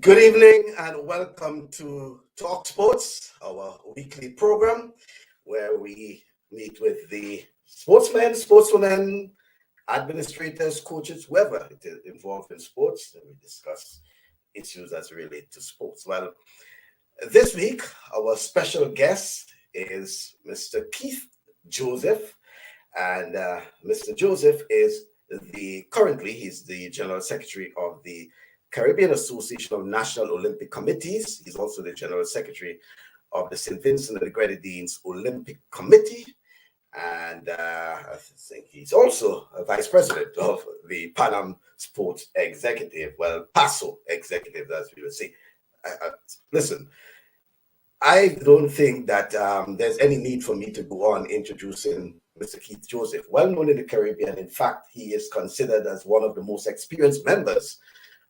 Good evening and welcome to TalkSports, our weekly program where we meet with the sportswomen, administrators, coaches, whoever it is involved in sports, and we discuss issues as relate to sports. Well, this week, our special guest is Mr. Keith Joseph, and Mr. Joseph is currently he's the General Secretary of the Caribbean Association of National Olympic Committees. He's also the General Secretary of the St Vincent and the Grenadines Olympic Committee. And I think he's also a Vice President of the Pan Am Sports Executive, well, PASO Executive, as we would say. Listen, I don't think that there's any need for me to go on introducing Mr. Keith Joseph, well known in the Caribbean. In fact, he is considered as one of the most experienced members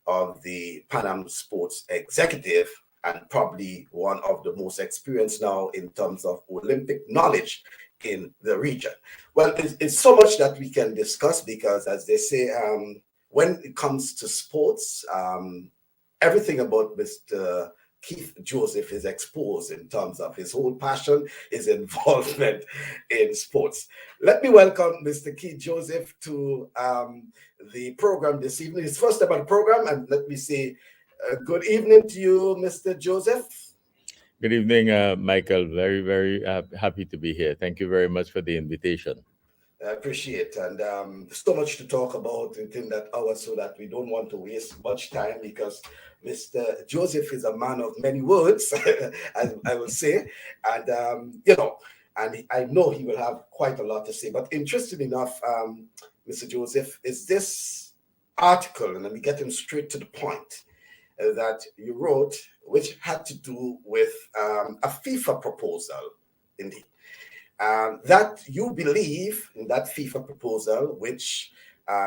of the Pan Am Sports Executive and probably one of the most experienced now in terms of Olympic knowledge in the region. Well, it's so much that we can discuss because, as they say, when it comes to sports, everything about Mr. Keith Joseph is exposed in terms of his whole passion, his involvement in sports. Let me welcome Mr. Keith Joseph to the program this evening. It's first time on the program, and let me say good evening to you, Mr. Joseph. Good evening, Michael. Very, very happy to be here. Thank you very much for the invitation. I appreciate it. And so much to talk about within that hour so that we don't want to waste much time because Mr. Joseph is a man of many words, as I will say. And, and I know he will have quite a lot to say. But interesting enough, Mr. Joseph, is this article, and let me get him straight to the point, that you wrote, which had to do with a FIFA proposal, indeed. That you believe in that FIFA proposal, which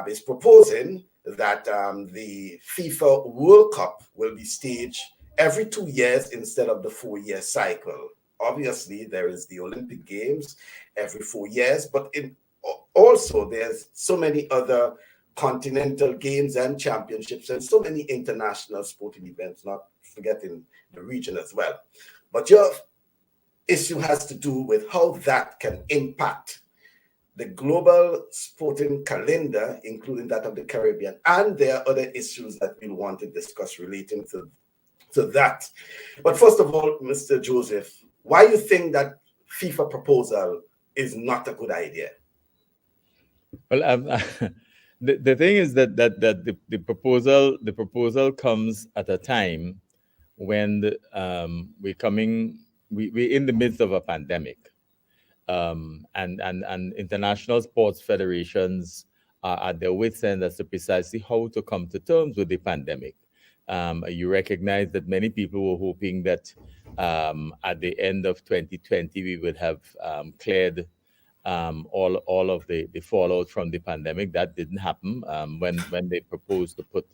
is proposing that the FIFA World Cup will be staged every 2 years instead of the 4-year cycle. Obviously, there is the Olympic Games every 4 years, but also there's so many other continental games and championships and so many international sporting events, not forgetting the region as well. But your issue has to do with how that can impact the global sporting calendar, including that of the Caribbean. And there are other issues that we want to discuss relating to that. But first of all, Mr. Joseph, why you think that FIFA proposal is not a good idea? Well, the thing is that the proposal comes at a time when we're in the midst of a pandemic, and international sports federations are at their wits' end as to precisely how to come to terms with the pandemic. You recognize that many people were hoping that at the end of 2020 we would have cleared all of the fallout from the pandemic. That didn't happen. When they proposed to put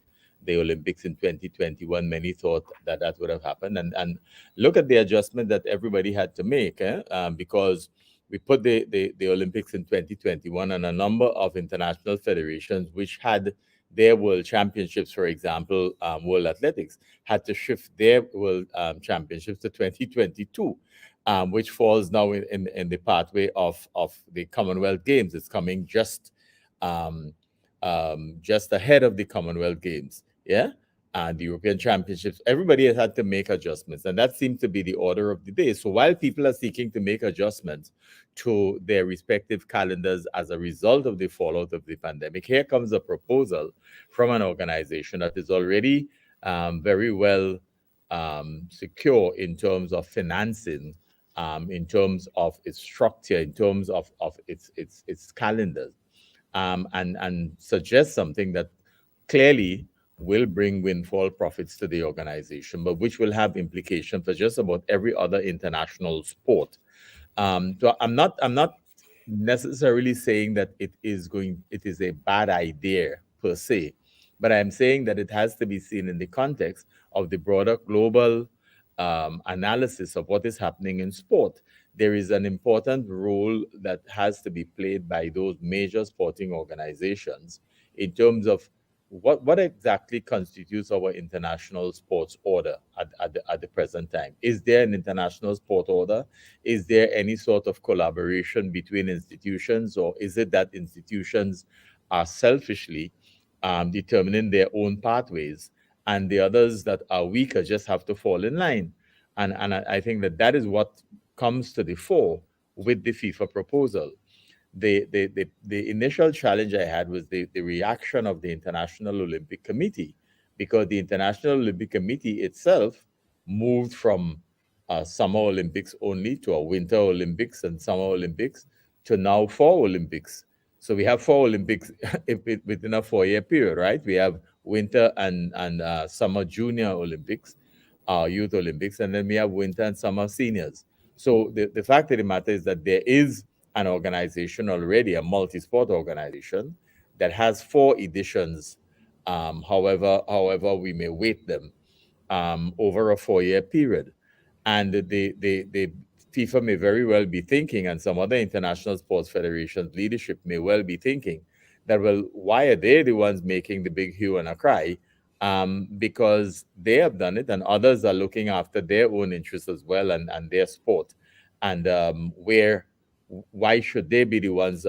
the Olympics in 2021, many thought that would have happened. And look at the adjustment that everybody had to make, because we put the Olympics in 2021, and a number of international federations which had their world championships, for example, World Athletics, had to shift their world championships to 2022. Which falls now in the pathway of the Commonwealth Games. It's coming just ahead of the Commonwealth Games, and the European Championships. Everybody has had to make adjustments, and that seems to be the order of the day. So while people are seeking to make adjustments to their respective calendars as a result of the fallout of the pandemic, here comes a proposal from an organization that is already very well secure in terms of financing, in terms of its structure, in terms of its calendars, and suggest something that clearly will bring windfall profits to the organization, but which will have implications for just about every other international sport. So I'm not necessarily saying that it is a bad idea per se, but I'm saying that it has to be seen in the context of the broader global analysis of what is happening in sport. There is an important role that has to be played by those major sporting organizations in terms of what exactly constitutes our international sports order at the present time? Is there an international sport order? Is there any sort of collaboration between institutions, or is it that institutions are selfishly determining their own pathways, and the others that are weaker just have to fall in line? And I think that that is what comes to the fore with the FIFA proposal. The initial challenge I had was the reaction of the International Olympic Committee, because the International Olympic Committee itself moved from Summer Olympics only to a Winter Olympics and Summer Olympics to now 4 Olympics. So we have 4 Olympics within a 4 year period, right? We have Winter and Summer Junior Olympics, Youth Olympics, and then we have Winter and Summer Seniors. So the fact of the matter is that there is an organization already, a multi-sport organization that has 4 editions. However we may weight them over a 4 year period, and the FIFA may very well be thinking, and some other international sports federations leadership may well be thinking that, well, why are they the ones making the big hue and a cry? Because they have done it, and others are looking after their own interests as well, and their sport, and why should they be the ones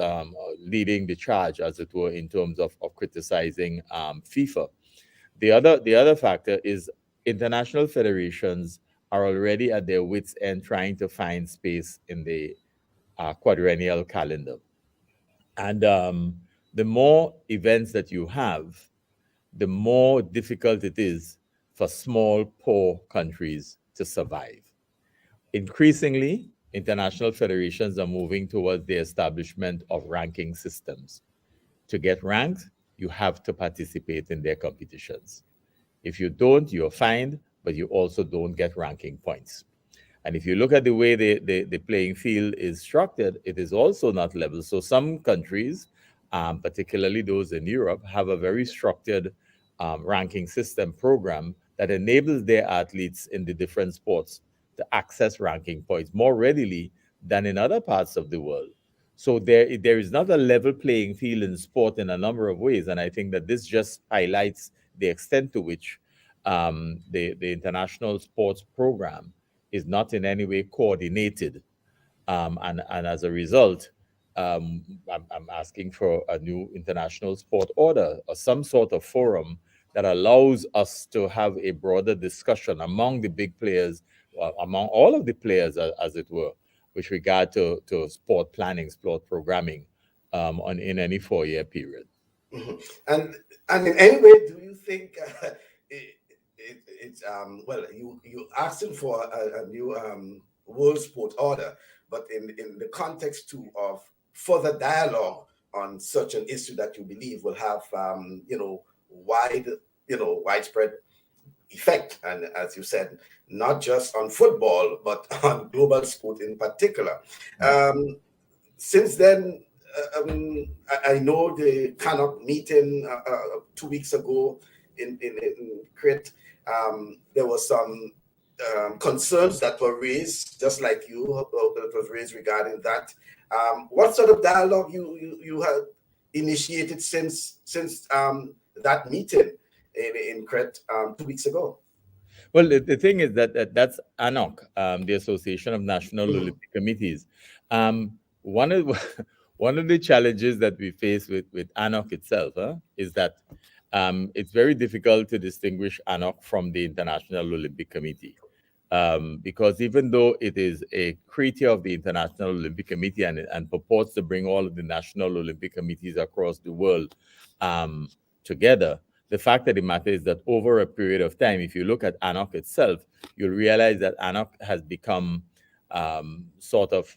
leading the charge, as it were, in terms of criticizing FIFA? The other factor is international federations are already at their wits' end trying to find space in the quadrennial calendar, and the more events that you have, the more difficult it is for small, poor countries to survive. Increasingly, international federations are moving towards the establishment of ranking systems. To get ranked, you have to participate in their competitions. If you don't, you're fined, but you also don't get ranking points. And if you look at the way the playing field is structured, it is also not level. So some countries, particularly those in Europe, have a very structured ranking system program that enables their athletes in the different sports to access ranking points more readily than in other parts of the world. So there is not a level playing field in sport in a number of ways, and I think that this just highlights the extent to which the international sports program is not in any way coordinated, and as a result, I'm asking for a new international sport order or some sort of forum that allows us to have a broader discussion among the big players, among all of the players, as it were, with regard to sport planning, sport programming, in any 4 year period. Mhm. And in any way, do you think it, it's well, you asking for a new world sport order, but in the context too of further dialogue on such an issue that you believe will have wide widespread effect, and as you said, not just on football but on global sport in particular. Um, since then, I know the CANOC meeting 2 weeks ago in Crete. There was some concerns that were raised, just like you, that was raised regarding that. What sort of dialogue you have initiated since that meeting in Crete 2 weeks ago? Well, the thing is that's ANOC, the Association of National Mhm. Olympic Committees. One of one of the challenges that we face with ANOC itself, is that it's very difficult to distinguish ANOC from the International Olympic Committee, because even though it is a creature of the International Olympic Committee, and purports to bring all of the national Olympic committees across the world together, the fact of the matter is that over a period of time, if you look at ANOC itself, you'll realize that ANOC has become sort of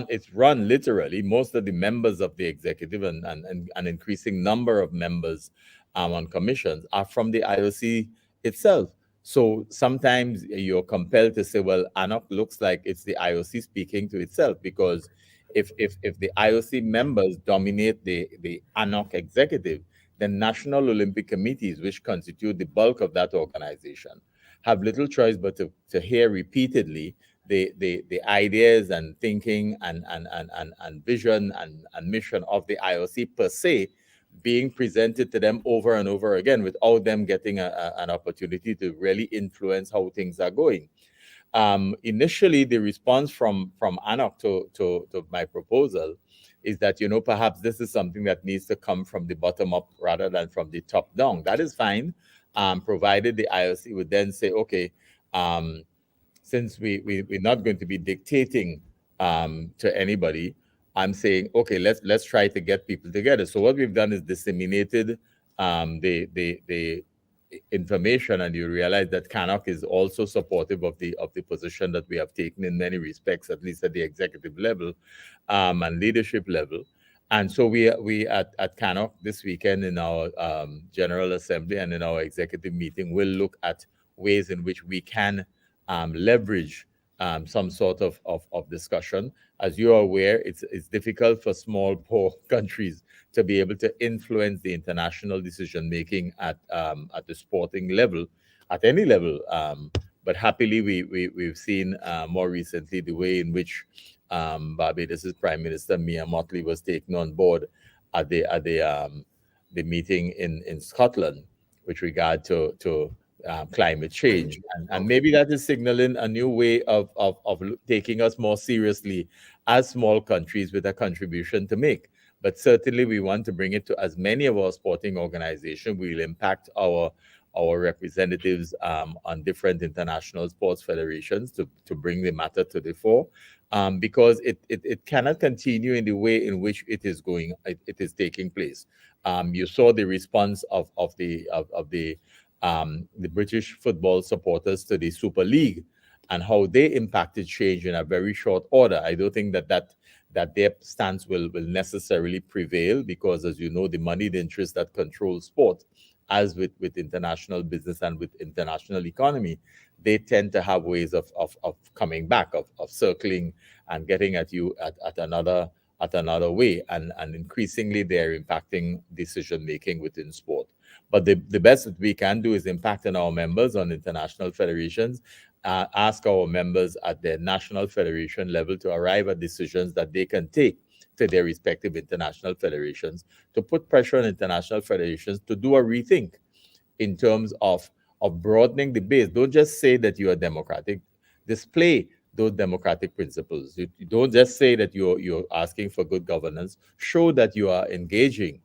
it's run literally. Most of the members of the executive and an increasing number of members on commissions are from the IOC itself. So sometimes you're compelled to say, well, ANOC looks like it's the IOC speaking to itself, because if the IOC members dominate the ANOC executive, then national Olympic committees, which constitute the bulk of that organization, have little choice but to hear repeatedly the ideas and thinking and vision and mission of the IOC per se, being presented to them over and over again without them getting an opportunity to really influence how things are going. Initially, the response from CANOC to my proposal is that, perhaps this is something that needs to come from the bottom up rather than from the top down. That is fine, provided the IOC would then say, okay, since we're not going to be dictating to anybody, I'm saying, okay, let's try to get people together. So what we've done is disseminated the information, and you realize that CANOC is also supportive of the position that we have taken in many respects, at least at the executive level and leadership level. And so we at CANOC this weekend in our General Assembly and in our executive meeting will look at ways in which we can leverage some sort of discussion. As you are aware, it's difficult for small, poor countries to be able to influence the international decision making at the sporting level, at any level. But happily, we've seen more recently the way in which Barbados' Prime Minister Mia Mottley was taken on board at the meeting in Scotland with regard to climate change, and maybe that is signaling a new way of taking us more seriously as small countries with a contribution to make. But certainly we want to bring it to as many of our sporting organizations. We'll impact our representatives on different international sports federations to bring the matter to the fore, because it cannot continue in the way in which it is taking place. You saw the response of the British football supporters to the Super League and how they impacted change in a very short order. I don't think that their stance will necessarily prevail, because, as you know, the moneyed interests that control sport, as with international business and with international economy, they tend to have ways of coming back, of circling and getting at you at another way, and increasingly they're impacting decision making within sport. But the best that we can do is impact on our members, on international federations, ask our members at their national federation level to arrive at decisions that they can take to their respective international federations, to put pressure on international federations to do a rethink in terms of broadening the base. Don't just say that you are democratic. Display those democratic principles. You don't just say that you're asking for good governance. Show that you are engaging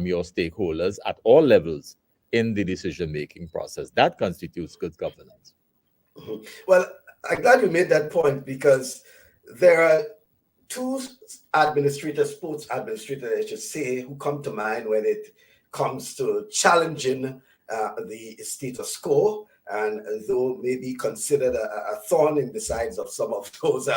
your stakeholders at all levels in the decision-making process. That constitutes good governance. Well, I'm glad you made that point, because there are two sports administrators, I should say, who come to mind when it comes to challenging the status quo, and though maybe considered a thorn in the sides of some of those,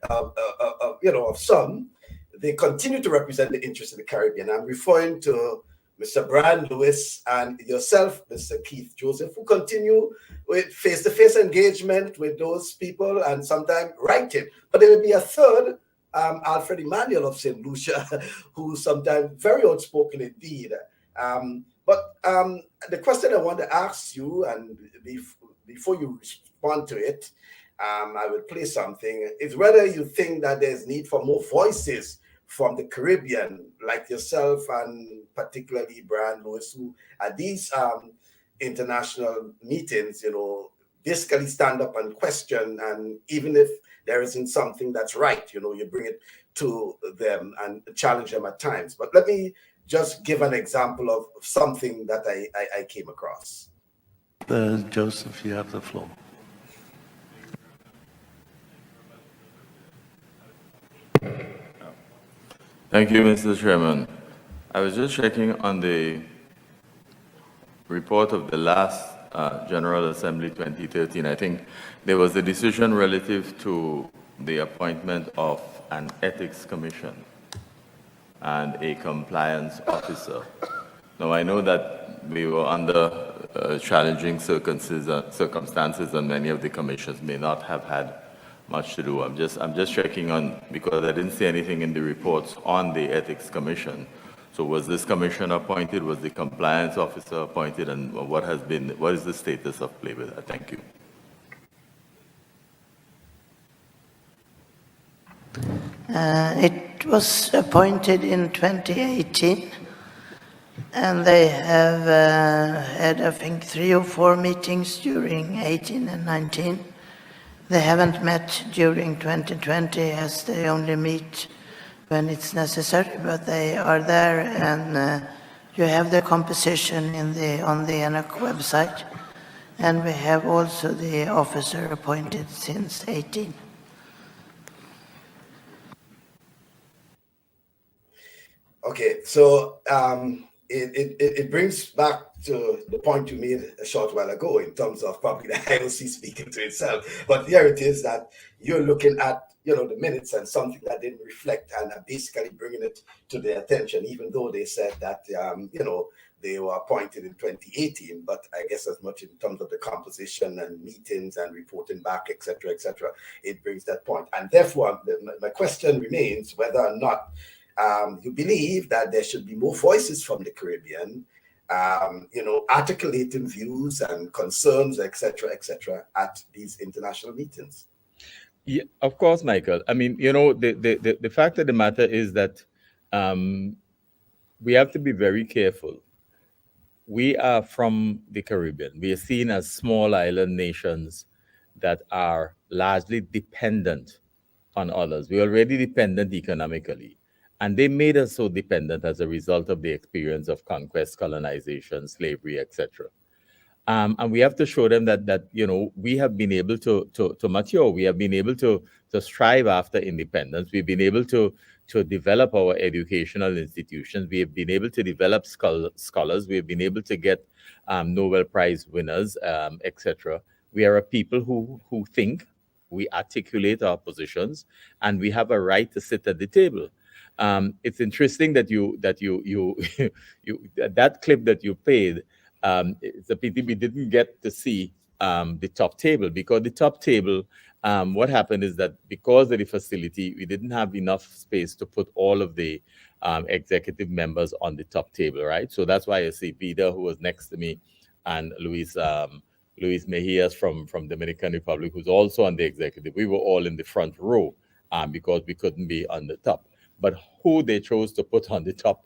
of some, they continue to represent the interests of the Caribbean. I'm referring to Mr. Brian Lewis and yourself, Mr. Keith Joseph, who continue with face-to-face engagement with those people and sometimes writing. But there will be a third, Alfred Emmanuel of St. Lucia, who's sometimes very outspoken indeed. But the question I want to ask you, and before you respond to it, I will play something, is whether you think that there's need for more voices from the Caribbean, like yourself and particularly Brian Lewis, who at these international meetings, basically stand up and question, and even if there isn't something that's right, you bring it to them and challenge them at times. But let me just give an example of something that I came across. Joseph, you have the floor. Thank you, Mr. Chairman. I was just checking on the report of the last General Assembly 2013. I think there was a decision relative to the appointment of an ethics commission and a compliance officer. Now, I know that we were under challenging circumstances, and many of the commissions may not have had much to do. I'm just checking on, because I didn't see anything in the reports on the ethics commission. So was this commission appointed? Was the compliance officer appointed? And what is the status of play with that? Thank you. It was appointed in 2018, And they have had, I think, 3 or 4 meetings during 18 and 19. They haven't met during 2020 as they only meet when it's necessary, but they are there, and you have the composition on the CANOC website. And we have also the officer appointed since 18. Okay, so it brings back to the point you made a short while ago in terms of probably the IOC speaking to itself. But here it is that you're looking at, the minutes and something that didn't reflect and are basically bringing it to their attention, even though they said that, they were appointed in 2018, but I guess as much in terms of the composition and meetings and reporting back, et cetera, it brings that point. And therefore, my question remains whether or not you believe that there should be more voices from the Caribbean, articulating views and concerns, et cetera, at these international meetings. Yeah, of course, Michael. I mean, the fact of the matter is that we have to be very careful. We are from the Caribbean. We are seen as small island nations that are largely dependent on others. We're already dependent economically. And they made us so dependent as a result of the experience of conquest, colonization, slavery, etc. And we have to show them that we have been able to mature. We have been able to strive after independence. We've been able to develop our educational institutions. We have been able to develop scholars. We have been able to get Nobel Prize winners, etc. We are a people who think, we articulate our positions, and we have a right to sit at the table. It's interesting that that clip that you played. It's a pity we didn't get to see the top table, because the top table, what happened is that because of the facility, we didn't have enough space to put all of the executive members on the top table, right? So that's why you see Vida, who was next to me, and Luis Mejias from Dominican Republic, who's also on the executive. We were all in the front row because we couldn't be on the top. But who they chose to put on the top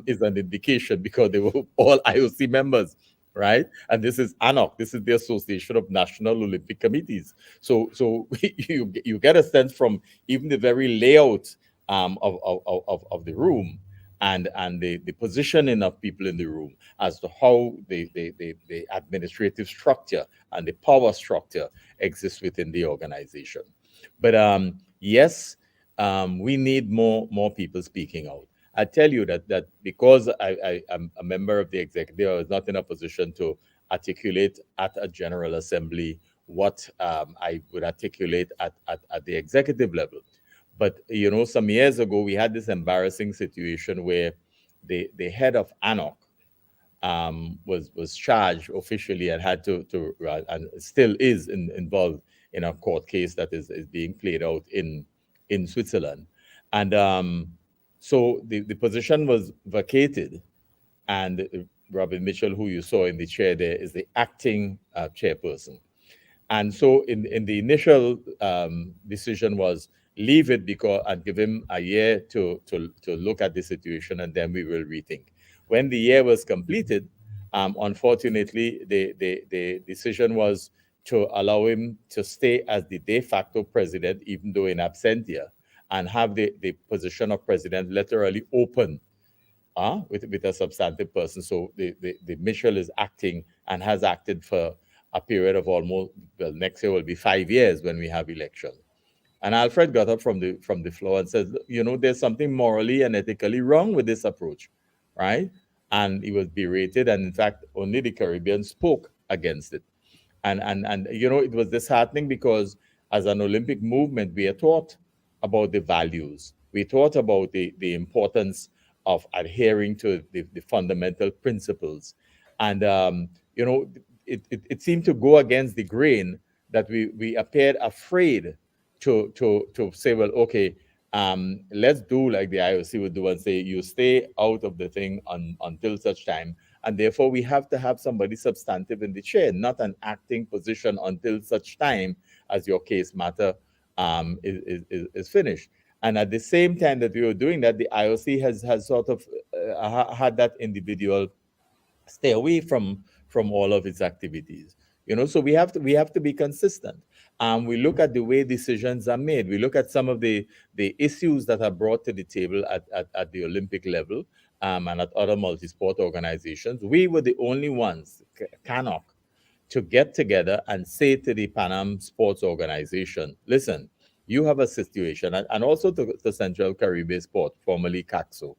is an indication, because they were all IOC members, right? And this is ANOC. This is the Association of National Olympic Committees. So you get a sense from even the very layout of the room and the positioning of people in the room as to how the administrative structure and the power structure exists within the organization. But yes. We need more people speaking out. I tell you that because I'm a member of the executive, I was not in a position to articulate at a General Assembly what I would articulate at the executive level. But, some years ago, we had this embarrassing situation where the head of ANOC was charged officially and had to and still is involved in a court case that is being played out in Switzerland. And so the position was vacated, and Robin Mitchell, who you saw in the chair there, is the acting chairperson. And so in the initial decision was leave it and give him a year to look at the situation, and then we will rethink. When the year was completed, unfortunately, the decision was to allow him to stay as the de facto president, even though in absentia, and have the position of president literally open with a substantive person. So the Mitchell is acting and has acted for a period of almost, next year will be 5 years when we have elections. And Alfred got up from the floor and said, there's something morally and ethically wrong with this approach, right? And he was berated, and in fact, only the Caribbean spoke against it. And it was disheartening, because as an Olympic movement, we are taught about the values. We taught about the importance of adhering to the fundamental principles. And, it seemed to go against the grain that we appeared afraid to say, well, okay, let's do like the IOC would do and say, you stay out of the thing until such time. And therefore, we have to have somebody substantive in the chair, not an acting position until such time as your case matter is finished. And at the same time that we were doing that, the IOC has sort of had that individual stay away from all of its activities. So we have to be consistent. We look at the way decisions are made. We look at some of the issues that are brought to the table at the Olympic level, and at other multi-sport organizations. We were the only ones, CANOC, to get together and say to the Pan Am Sports Organization, listen, you have a situation, and also to Central Caribbean Sport, formerly CACSO,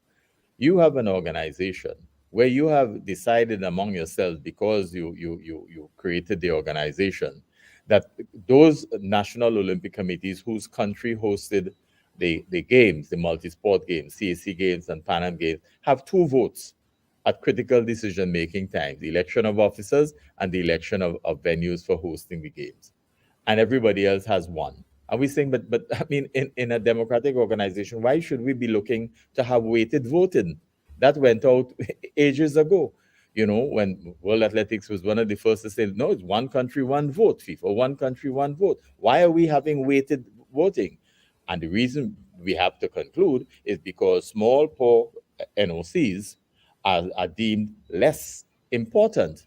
you have an organization where you have decided among yourselves, because you created the organization, that those national Olympic committees whose country hosted the games, the multi-sport games, CAC games and Pan Am games, have two votes at critical decision-making times: the election of officers and the election of venues for hosting the games. And everybody else has one. And we're saying, but I mean, in a democratic organization, why should we be looking to have weighted voting? That went out ages ago. When World Athletics was one of the first to say, no, it's one country, one vote, FIFA, one country, one vote. Why are we having weighted voting? And the reason we have to conclude is because small, poor NOCs are deemed less important.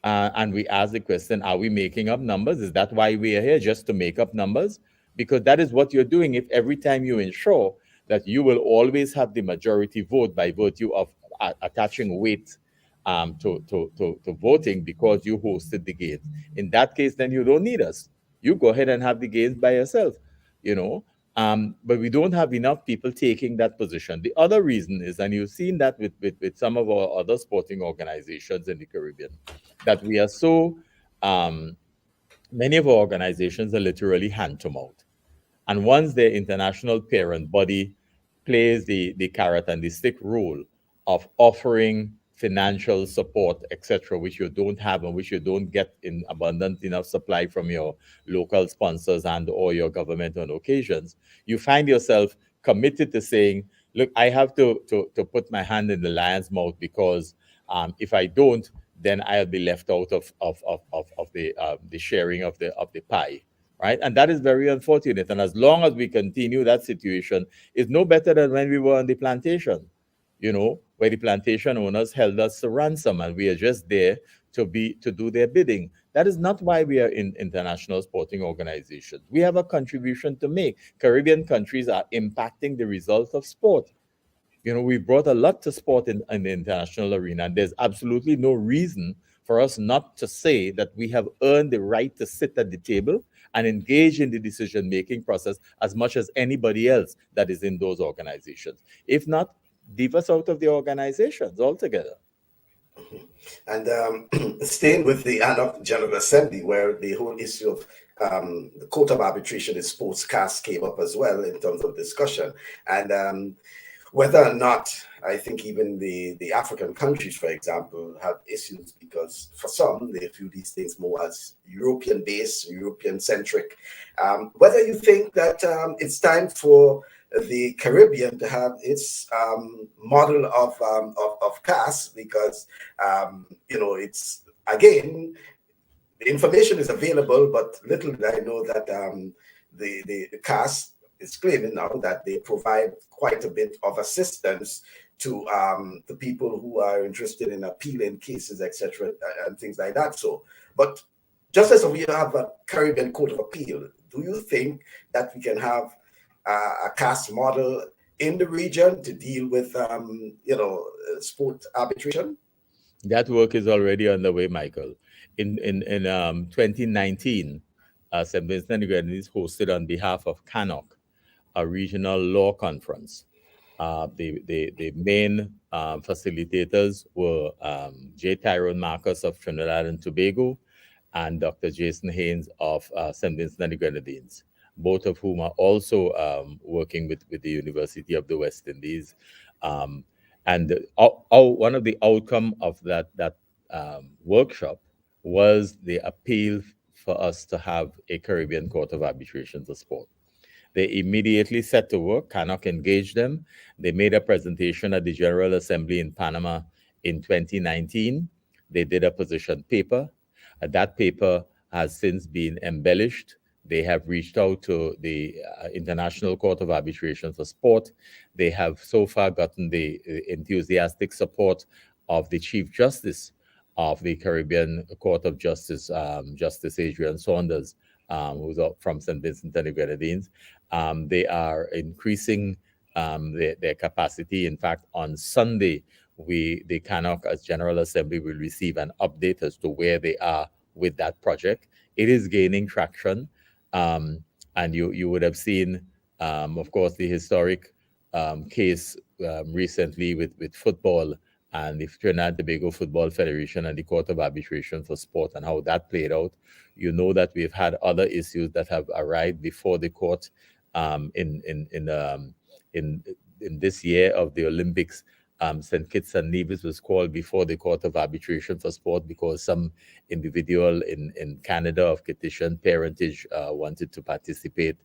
And we ask the question, are we making up numbers? Is that why we are here, just to make up numbers? Because that is what you're doing if every time you ensure that you will always have the majority vote by virtue of attaching weight to voting because you hosted the games. In that case, then you don't need us. You go ahead and have the games by yourself, but we don't have enough people taking that position. The other reason is, and you've seen that with some of our other sporting organizations in the Caribbean, that we are so, many of our organizations are literally hand to mouth. And once their international parent body plays the carrot and the stick role of offering financial support, etc., which you don't have and which you don't get in abundant enough supply from your local sponsors and or your government on occasions, you find yourself committed to saying, look, I have to put my hand in the lion's mouth, because if I don't, then I'll be left out of the sharing of the pie. Right. And that is very unfortunate. And as long as we continue that situation, it's no better than when we were on the plantation, where the plantation owners held us to ransom and we are just there to do their bidding. That is not why we are in international sporting organizations. We have a contribution to make. Caribbean countries are impacting the results of sport. We've brought a lot to sport in the international arena, and there's absolutely no reason for us not to say that we have earned the right to sit at the table and engage in the decision-making process as much as anybody else that is in those organizations. If not, leave us out of the organizations altogether. And staying with the CANOC General Assembly, where the whole issue of the Court of Arbitration in Sports CAS came up as well in terms of discussion. And whether or not, I think even the African countries, for example, have issues because for some, they view these things more as European-based, European-centric. Whether you think that it's time for the Caribbean to have its model of CAS, because, it's, again, the information is available, but little did I know that the CAS is claiming now that they provide quite a bit of assistance to the people who are interested in appealing cases, etc., and things like that. So, but just as we have a Caribbean Court of Appeal, do you think that we can have a CAS model in the region to deal with, sport arbitration? That work is already underway, Michael. In 2019, St Vincent and Grenadines hosted on behalf of CANOC a regional law conference. The main facilitators were J. Tyrone Marcus of Trinidad and Tobago and Dr. Jason Haynes of St. Vincent and the Grenadines, both of whom are also working with the University of the West Indies. And one of the outcome of that workshop was the appeal for us to have a Caribbean Court of Arbitration for Sport. They immediately set to work. CANOC engaged them. They made a presentation at the General Assembly in Panama in 2019. They did a position paper. That paper has since been embellished They have reached out to the International Court of Arbitration for Sport. They have so far gotten the enthusiastic support of the Chief Justice of the Caribbean Court of Justice, Justice Adrian Saunders, who's from St Vincent and the Grenadines. They are increasing their capacity. In fact, on Sunday, the CANOC as General Assembly will receive an update as to where they are with that project. It is gaining traction. And you would have seen, of course, the historic case recently with football and the Trinidad and Tobago Football Federation and the Court of Arbitration for Sport and how that played out. You know that we've had other issues that have arrived before the court in this year of the Olympics. St. Kitts and Nevis was called before the Court of Arbitration for Sport because some individual in Canada of Kittitian parentage wanted to participate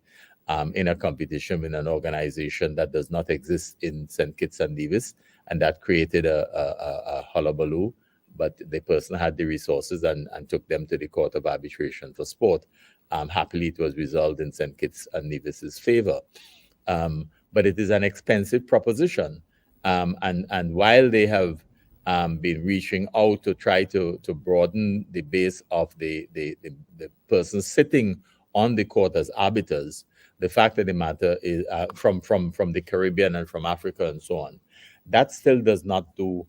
in a competition with an organization that does not exist in St. Kitts and Nevis, and that created a hullabaloo. But the person had the resources and took them to the Court of Arbitration for Sport. Happily, it was resolved in St. Kitts and Nevis's favor. But it is an expensive proposition. And while they have been reaching out to try to broaden the base of the person sitting on the court as arbiters, the fact of the matter is from the Caribbean and from Africa and so on, that still does not do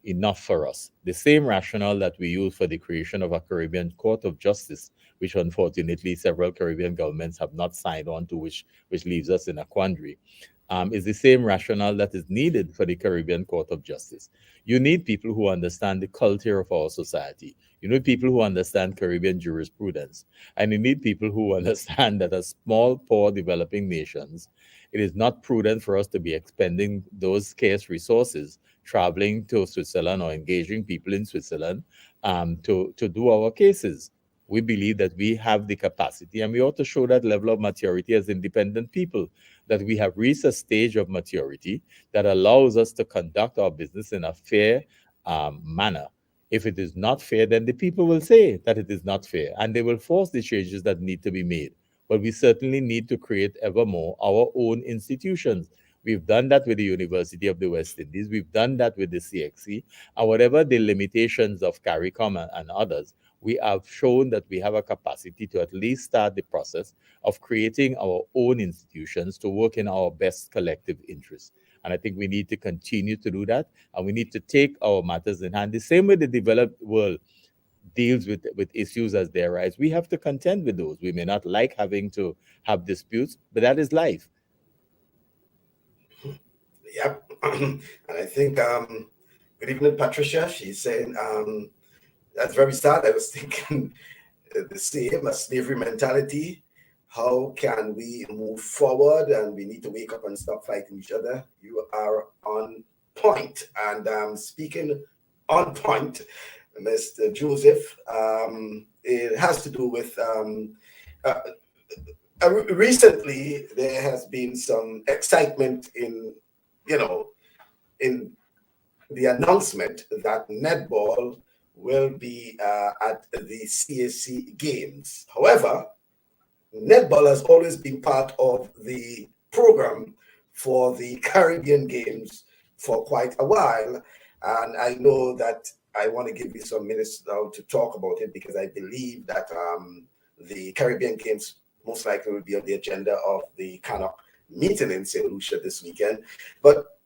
enough for us. The same rationale that we use for the creation of a Caribbean Court of Justice, which unfortunately several Caribbean governments have not signed on to, which leaves us in a quandary, is the same rationale that is needed for the Caribbean Court of Justice. You need people who understand the culture of our society. You need people who understand Caribbean jurisprudence. And you need people who understand that as small, poor, developing nations, it is not prudent for us to be expending those scarce resources traveling to Switzerland or engaging people in Switzerland to do our cases. We believe that we have the capacity, and we ought to show that level of maturity as independent people, that we have reached a stage of maturity that allows us to conduct our business in a fair manner. If it is not fair, then the people will say that it is not fair, and they will force the changes that need to be made. But we certainly need to create ever more our own institutions. We've done that with the University of the West Indies. We've done that with the CXC. And whatever the limitations of CARICOM and others, we have shown that we have a capacity to at least start the process of creating our own institutions to work in our best collective interests. And I think we need to continue to do that. And we need to take our matters in hand. The same way the developed world deals with issues as they arise, we have to contend with those. We may not like having to have disputes, but that is life. Yep. And I think, good evening, Patricia. She's saying, that's very sad. I was thinking the same, a slavery mentality. How can we move forward? And we need to wake up and stop fighting each other. You are on point. And speaking on point, Mr. Joseph, it has to do with recently there has been some excitement in the announcement that netball will be at the CAC Games. However, netball has always been part of the program for the Caribbean Games for quite a while. And I know that I want to give you some minutes now to talk about it, because I believe that the Caribbean Games most likely will be on the agenda of the CANOC meeting in St. Lucia this weekend. But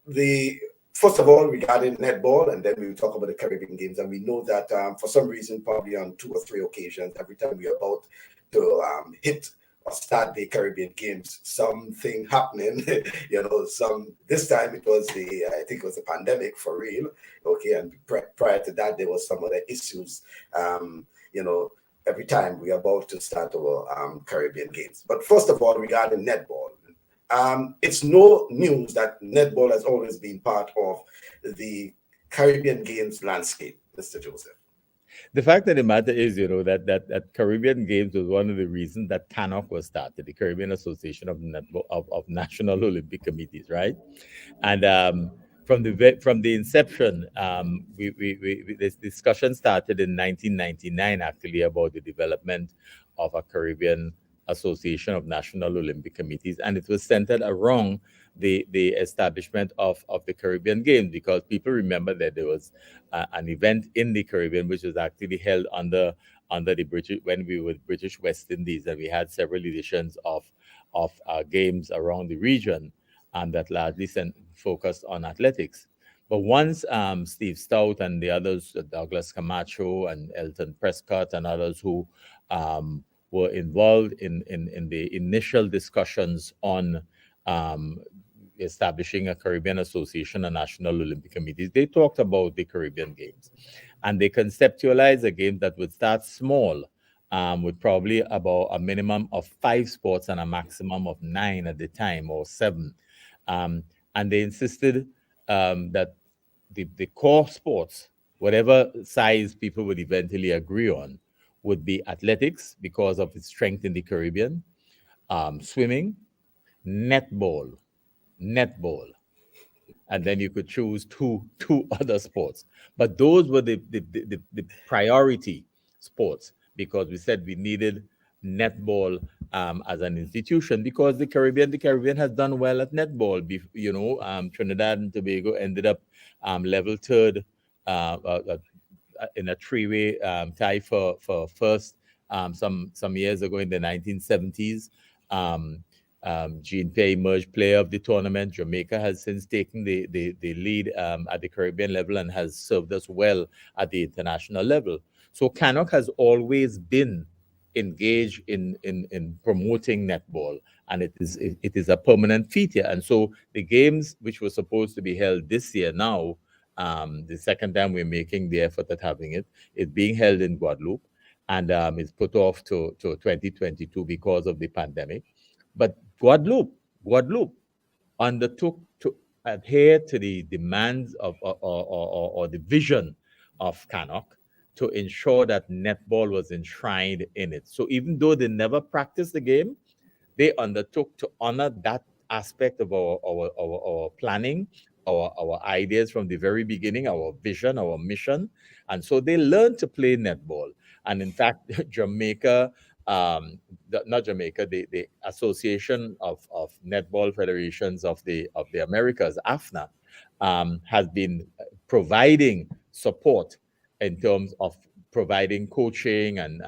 first of all, regarding netball, and then we will talk about the Caribbean Games. And we know that for some reason, probably on 2 or 3 occasions, every time we're about to hit or start the Caribbean Games, something happening. This time it was I think it was a pandemic for real. Okay, and prior to that, there was some other issues. Every time we're about to start our Caribbean Games. But first of all, regarding netball, it's no news that netball has always been part of the Caribbean Games landscape, Mr. Joseph. The fact of the matter is, that Caribbean Games was one of the reasons that CANOC was started, the Caribbean Association of National Olympic Committees, right? And from the inception, this discussion started in 1999, actually, about the development of a Caribbean Association of National Olympic Committees, and it was centered around the establishment of the Caribbean Games, because people remember that there was an event in the Caribbean which was actually held under the British, when we were British West Indies, and we had several editions of games around the region, that largely focused on athletics. But once Steve Stout and the others, Douglas Camacho and Elton Prescott and others who were involved in the initial discussions on establishing a Caribbean Association of National Olympic Committees, they talked about the Caribbean Games. And they conceptualized a game that would start small, with probably about a minimum of 5 sports and a maximum of 9 at the time, or 7. And they insisted that the core sports, whatever size people would eventually agree on, would be athletics because of its strength in the Caribbean, swimming, netball, and then you could choose two other sports. But those were the priority sports, because we said we needed netball as an institution, because the Caribbean has done well at netball. Trinidad and Tobago ended up level third in a three-way tie for first some years ago in the 1970s. Jean-Pierre emerged player of the tournament. Jamaica has since taken the lead at the Caribbean level and has served us well at the international level. So CANOC has always been engaged in promoting netball, and it is a permanent feature. And so the games, which were supposed to be held this year now, the second time we're making the effort at having it, is being held in Guadeloupe, and it's put off to 2022 because of the pandemic. But Guadeloupe undertook to adhere to the demands of or the vision of CANOC to ensure that netball was enshrined in it. So even though they never practiced the game, they undertook to honor that aspect of our planning, our ideas from the very beginning, our vision, our mission. And so they learned to play netball. And in fact, Jamaica, not Jamaica, the Association of Netball Federations of the Americas, AFNA, has been providing support in terms of providing coaching and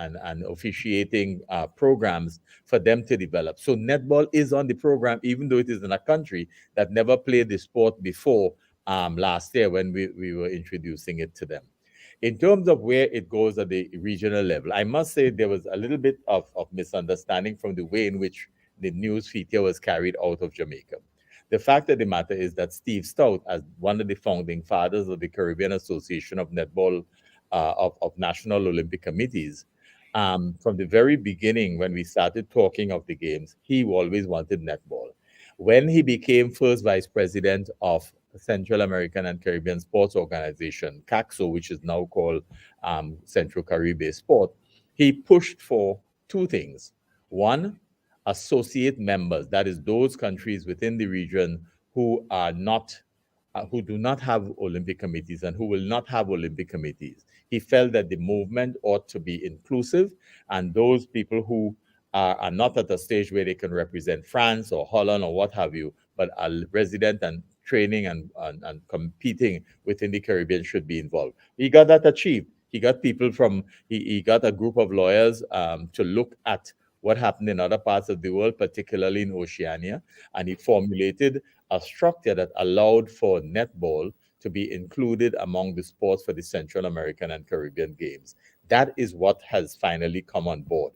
officiating programs for them to develop. So netball is on the program, even though it is in a country that never played the sport before last year when we were introducing it to them. In terms of where it goes at the regional level, I must say there was a little bit of misunderstanding from the way in which the news feature was carried out of Jamaica. The fact of the matter is that Steve Stout, as one of the founding fathers of the Caribbean Association of Netball of National Olympic Committees, from the very beginning when we started talking of the games, he always wanted netball. When he became first vice president of Central American and Caribbean Sports Organization, CACSO, which is now called Central Caribbean Sport, he pushed for 2 things. One, associate members, that is those countries within the region who are not who do not have Olympic committees and who will not have Olympic committees. He felt that the movement ought to be inclusive, and those people who are not at a stage where they can represent France or Holland or what have you, but are resident and training and competing within the Caribbean should be involved. He got that achieved. He got people he got a group of lawyers to look at what happened in other parts of the world, particularly in Oceania, and he formulated a structure that allowed for netball to be included among the sports for the Central American and Caribbean Games. That is what has finally come on board.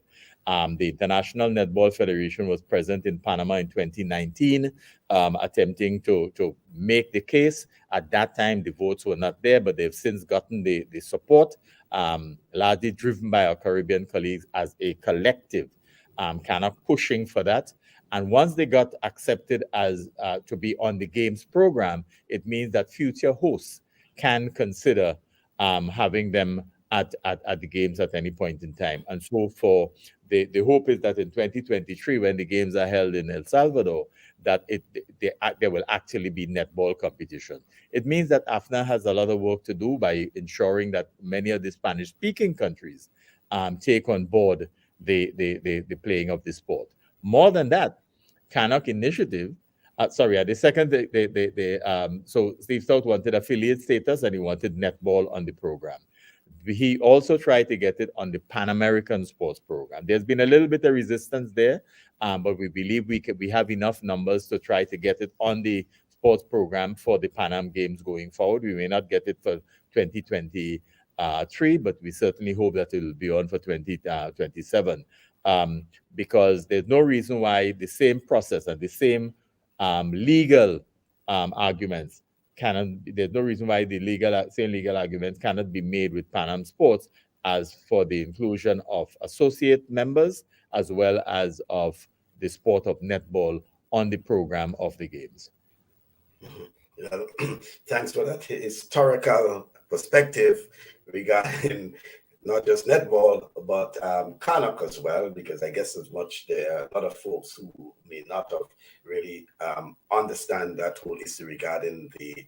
The International Netball Federation was present in Panama in 2019, attempting to make the case. At that time, the votes were not there, but they've since gotten the support, largely driven by our Caribbean colleagues as a collective, kind of pushing for that. And once they got accepted as to be on the Games program, it means that future hosts can consider having them at the Games at any point in time. And so for the hope is that in 2023, when the Games are held in El Salvador, that there will actually be netball competition. It means that AFNA has a lot of work to do by ensuring that many of the Spanish-speaking countries take on board the playing of the sport. More than that, CANOC initiative. The second, so Steve Stout wanted affiliate status and he wanted netball on the program. He also tried to get it on the Pan American Sports Program. There's been a little bit of resistance there, but we believe we have enough numbers to try to get it on the sports program for the Pan Am Games going forward. We may not get it for 2023, but we certainly hope that it will be on for 2027, because there's no reason why the same process and the same legal arguments there's no reason why the same legal arguments cannot be made with Pan Am Sports as for the inclusion of associate members as well as of the sport of netball on the program of the games. Thanks for that historical perspective regarding not just netball, but CANOC as well, because I guess there are a lot of folks who may not have really understand that whole issue regarding the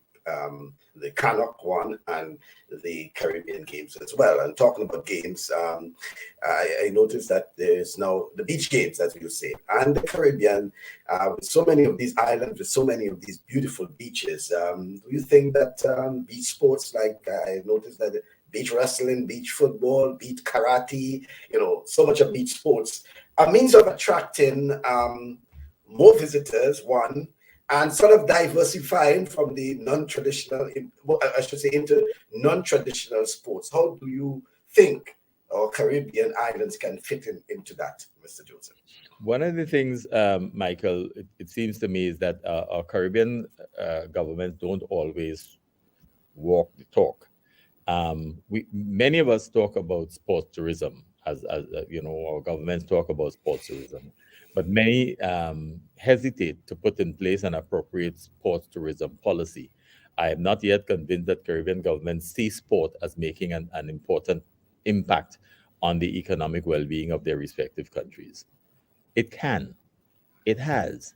CANOC one and the Caribbean games as well. And talking about games, I noticed that there's now the beach games, as you say, and the Caribbean, with so many of these islands, with so many of these beautiful beaches. Do you think that beach sports, like I noticed that beach wrestling, beach football, beach karate, so much of beach sports, a means of attracting more visitors, one, and sort of diversifying from the non-traditional, I should say, into non-traditional sports? How do you think our Caribbean islands can fit into that, Mr. Joseph? One of the things, Michael, it seems to me is that our Caribbean governments don't always walk the talk. Many of us talk about sports tourism, as our governments talk about sports tourism, but many hesitate to put in place an appropriate sports tourism policy. I am not yet convinced that Caribbean governments see sport as making an important impact on the economic well-being of their respective countries. It can, it has,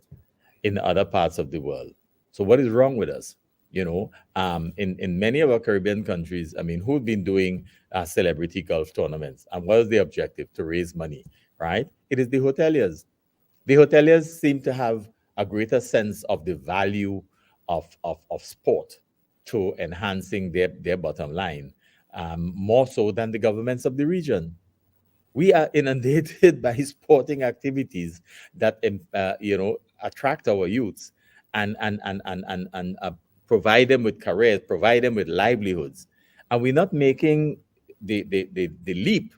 in other parts of the world. So what is wrong with us? In many of our Caribbean countries, who've been doing celebrity golf tournaments, and what is the objective? To raise money, right? It is the hoteliers. The hoteliers seem to have a greater sense of the value of sport to enhancing their bottom line, more so than the governments of the region. We are inundated by sporting activities that attract our youths and provide them with careers, provide them with livelihoods. And we're not making the leap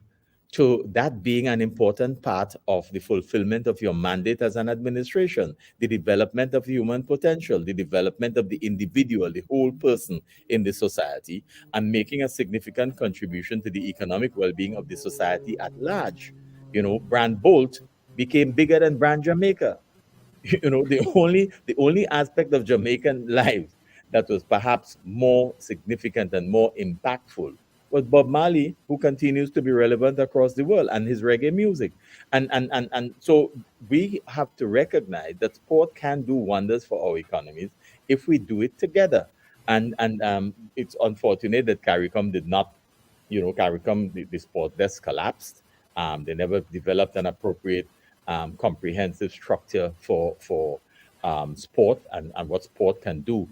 to that being an important part of the fulfillment of your mandate as an administration, the development of human potential, the development of the individual, the whole person in the society, and making a significant contribution to the economic well-being of the society at large. Brand Bolt became bigger than Brand Jamaica. The only aspect of Jamaican life that was perhaps more significant and more impactful was Bob Marley, who continues to be relevant across the world, and his reggae music. And so we have to recognize that sport can do wonders for our economies if we do it together. And it's unfortunate that CARICOM did not, CARICOM, the sport desk collapsed. They never developed an appropriate comprehensive structure for sport and what sport can do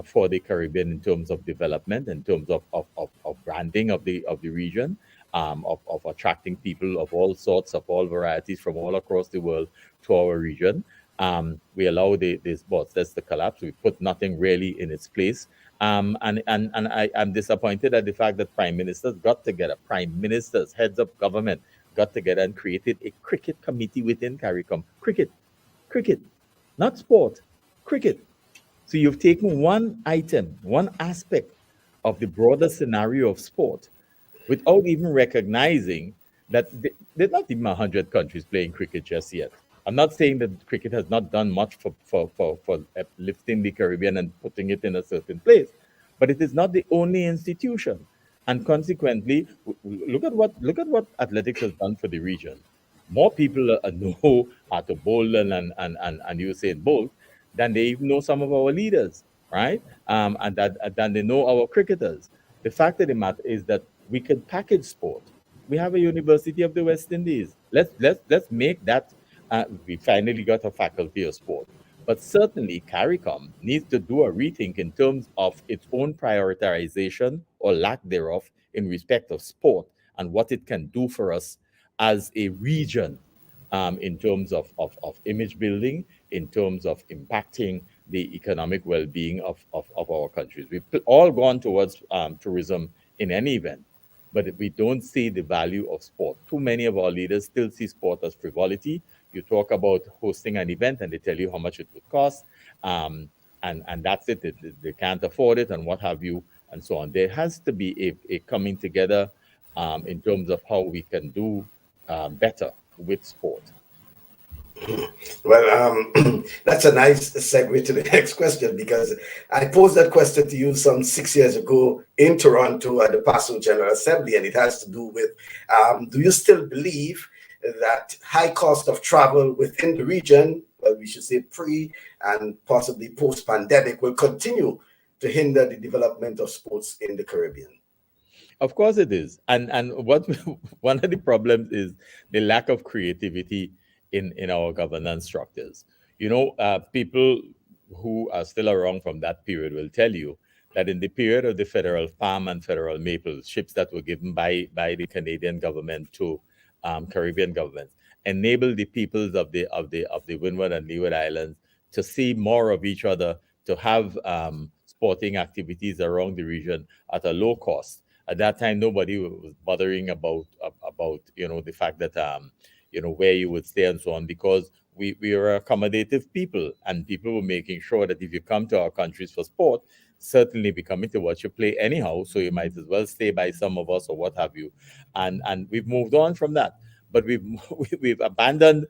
for the Caribbean in terms of development, in terms of branding of the region, of attracting people of all sorts, of all varieties from all across the world to our region. We allow the sports desk to collapse. We put nothing really in its place. And I'm disappointed at the fact that prime ministers got together, heads of government got together and created a cricket committee within CARICOM. Cricket, not sport, cricket. So you've taken one item, one aspect of the broader scenario of sport without even recognizing that there's not even 100 countries playing cricket just yet. I'm not saying that cricket has not done much for lifting the Caribbean and putting it in a certain place, but it is not the only institution. And consequently, look at what athletics has done for the region. More people know how to bowl and Usain Bolt than they even know some of our leaders, right? And than they know our cricketers. The fact of the matter is that we can package sport. We have a University of the West Indies. Let's make that. We finally got a faculty of sport, but certainly CARICOM needs to do a rethink in terms of its own prioritization or lack thereof in respect of sport and what it can do for us as a region, in terms of image building, in terms of impacting the economic well-being of our countries. We've all gone towards tourism in any event, but if we don't see the value of sport. Too many of our leaders still see sport as frivolity. You talk about hosting an event and they tell you how much it would cost, and that's it. They can't afford it and what have you, and so on. There has to be a coming together in terms of how we can do better with sport. Well, that's a nice segue to the next question, because I posed that question to you some 6 years ago in Toronto at the Paso General Assembly, and it has to do with, do you still believe that high cost of travel within the region, well, we should say pre and possibly post-pandemic, will continue to hinder the development of sports in the Caribbean? Of course it is. And what one of the problems is the lack of creativity in our governance structures. People who are still around from that period will tell you that in the period of the federal farm and federal maple, ships that were given by the Canadian government to Caribbean governments, enabled the peoples of the Windward and Leeward Islands to see more of each other, to have sporting activities around the region at a low cost. At that time, nobody was bothering about the fact that where you would stay and so on, because we are accommodative people, and people were making sure that if you come to our countries for sport, certainly be coming to watch you play anyhow, so you might as well stay by some of us or what have you. And we've moved on from that, but we've abandoned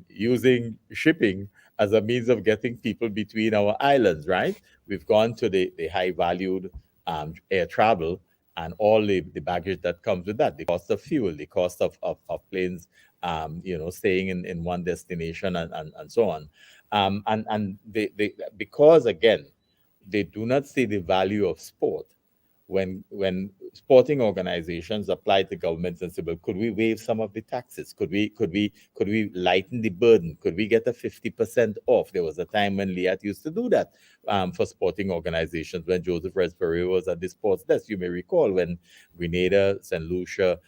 using shipping as a means of getting people between our islands, right? We've gone to the high valued air travel and all the baggage that comes with that, the cost of fuel, the cost of planes, staying in one destination and so on. And they because again, they do not see the value of sport. When sporting organizations apply to governments and say, well, could we waive some of the taxes? Could we lighten the burden? Could we get a 50% off? There was a time when Liat used to do that for sporting organizations. When Joseph Respereau was at the sports desk, you may recall when Grenada, St. Lucia,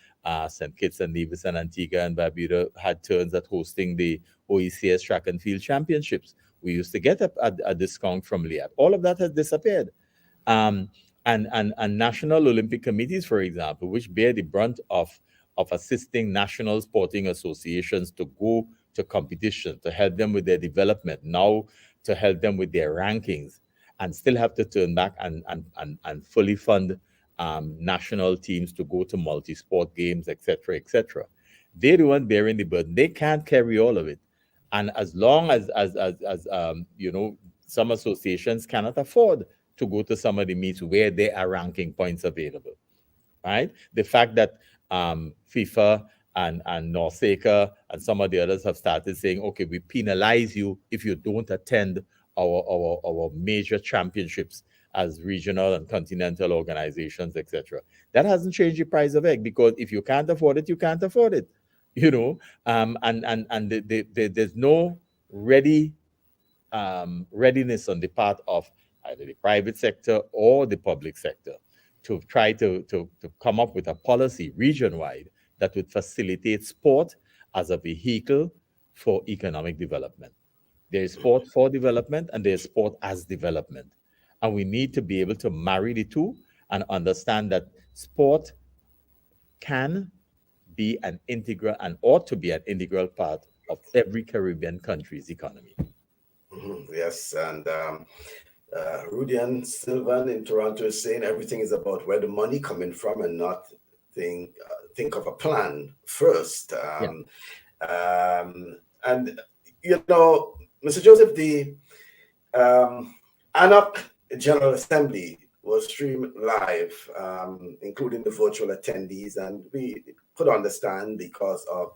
St. Kitts and Nevis, and Antigua and Barbuda had turns at hosting the OECS track and field championships. We used to get a discount from Liat. All of that has disappeared. And national Olympic committees, for example, which bear the brunt of assisting national sporting associations to go to competition, to help them with their development, now to help them with their rankings, and still have to turn back and fully fund national teams to go to multi-sport games, etc., etc. They're the one bearing the burden. They can't carry all of it. And as long as some associations cannot afford to go to some of the meets where there are ranking points available, right? The fact that FIFA and NORSECA and some of the others have started saying, okay, we penalize you if you don't attend our major championships as regional and continental organizations, etc. That hasn't changed the price of egg, because if you can't afford it, you can't afford it, and there's no readiness on the part of either the private sector or the public sector to try to come up with a policy region-wide that would facilitate sport as a vehicle for economic development. There is sport for development and there is sport as development. And we need to be able to marry the two and understand that sport can be an integral and ought to be an integral part of every Caribbean country's economy. Yes, and Rudian Sylvan in Toronto is saying everything is about where the money coming from and not think of a plan first. And Mr. Joseph, the CANOC General Assembly was streamed live, including the virtual attendees, and we could understand because of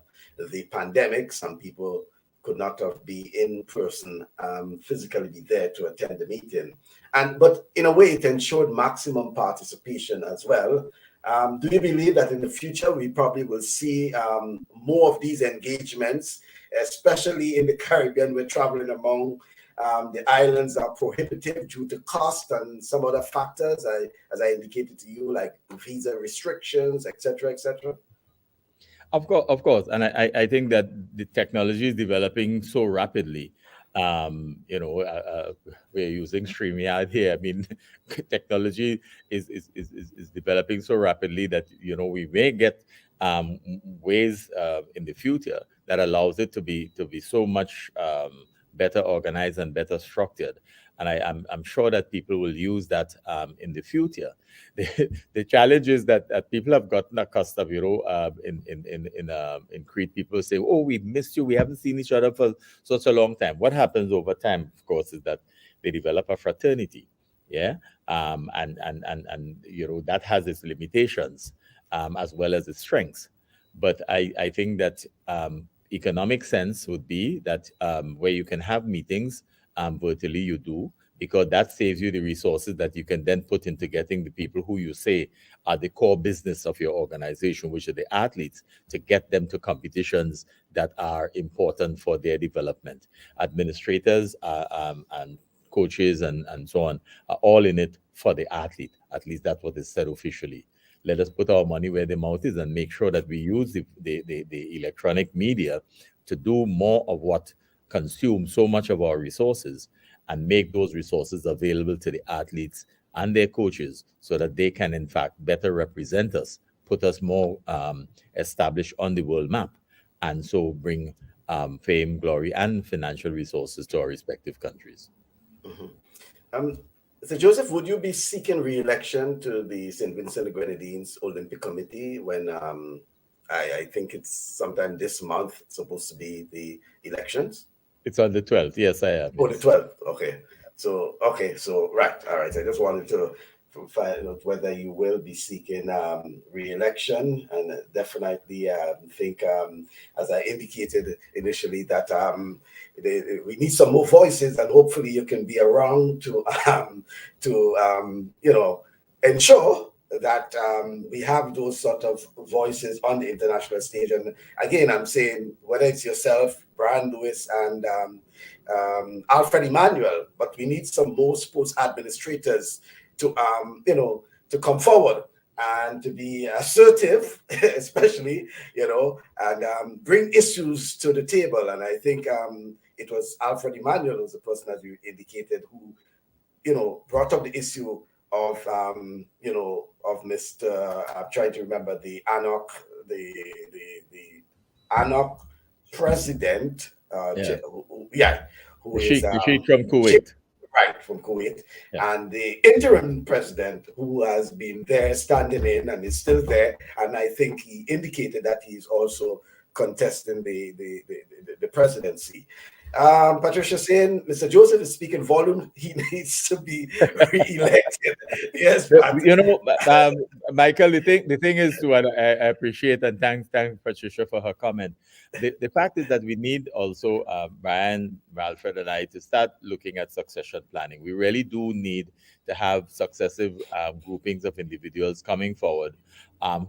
the pandemic, some people could not be in person, physically be there to attend the meeting. But in a way, it ensured maximum participation as well. Do you believe that in the future we probably will see more of these engagements, especially in the Caribbean? We're traveling among the islands are prohibitive due to cost and some other factors, as I indicated to you, like visa restrictions, etc., etc. Of course, and I think that the technology is developing so rapidly. We're using StreamYard here. I mean, technology is developing so rapidly that we may get ways in the future that allows it to be so much better organized and better structured. And I'm sure that people will use that in the future. The challenge is that people have gotten accustomed, in Crete, people say, "Oh, we missed you. We haven't seen each other for such a long time." What happens over time, of course, is that they develop a fraternity, yeah, and that has its limitations as well as its strengths. But I think that economic sense would be that where you can have meetings virtually, you do, because that saves you the resources that you can then put into getting the people who you say are the core business of your organization, which are the athletes, to get them to competitions that are important for their development. Administrators and coaches and so on are all in it for the athlete. At least that's what is said officially. Let us put our money where the mouth is and make sure that we use the electronic media to do more of what consumes so much of our resources, and make those resources available to the athletes and their coaches so that they can, in fact, better represent us, put us more established on the world map, and so bring fame, glory, and financial resources to our respective countries. Mm-hmm. So, Joseph, would you be seeking re-election to the St Vincent Grenadines Olympic Committee when I think it's sometime this month, it's supposed to be the elections? It's on the 12th. Yes, I am. Oh, the 12th. Okay. So, right. All right. I just wanted to find out whether you will be seeking re-election, and definitely think, as I indicated initially, that we need some more voices, and hopefully you can be around to ensure that we have those sort of voices on the international stage. And again, I'm saying whether it's yourself, Brian Lewis, and Alfred Emmanuel, but we need some more sports administrators to come forward and to be assertive, especially, and bring issues to the table. And I think it was Alfred Emmanuel, who's the person, as you indicated, who brought up the issue of of Mr. I'm trying to remember the ANOC, the ANOC president, who is the Sheikh from Kuwait. Right, from Kuwait, Yeah. and the interim president, who has been there standing in and is still there, and I think he indicated that he's also contesting the presidency. Patricia saying Mr. Joseph is speaking volume. He needs to be re-elected. Yes, Michael. The thing is, and I appreciate and thank Patricia for her comment. The fact is that we need also Brian, Alfred, and I to start looking at succession planning. We really do need to have successive groupings of individuals coming forward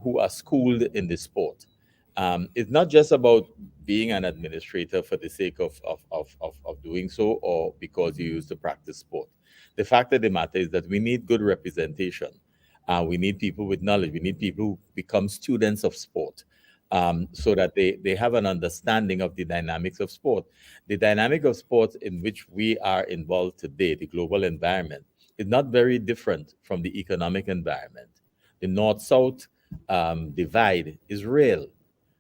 who are schooled in the sport. It's not just about being an administrator for the sake of doing so, or because you used to practice sport. The fact of the matter is that we need good representation. We need people with knowledge. We need people who become students of sport, so that they have an understanding of the dynamics of sport. The dynamic of sport in which we are involved today, the global environment, is not very different from the economic environment. The North-South divide is real.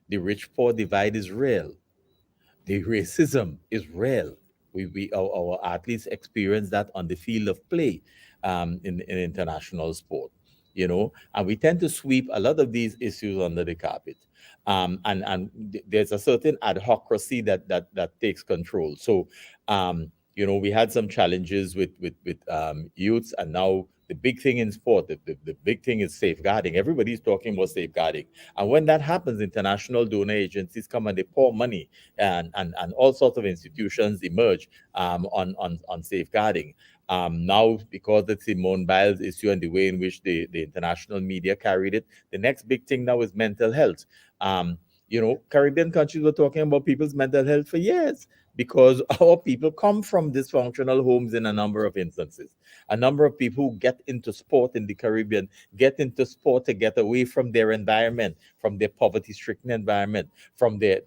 The rich-poor divide is real. The racism is real. Our athletes experience that on the field of play in international sport, and we tend to sweep a lot of these issues under the carpet. And there's a certain adhocracy that takes control. So, we had some challenges with youths, and now the big thing in sport, the big thing is safeguarding. Everybody's talking about safeguarding. And when that happens, international donor agencies come and they pour money, and all sorts of institutions emerge on safeguarding. Now, because it's Simone Biles issue and the way in which the international media carried it, the next big thing now is mental health. Caribbean countries were talking about people's mental health for years because our people come from dysfunctional homes in a number of instances. A number of people who get into sport in the Caribbean get into sport to get away from their environment, from their poverty-stricken environment, from their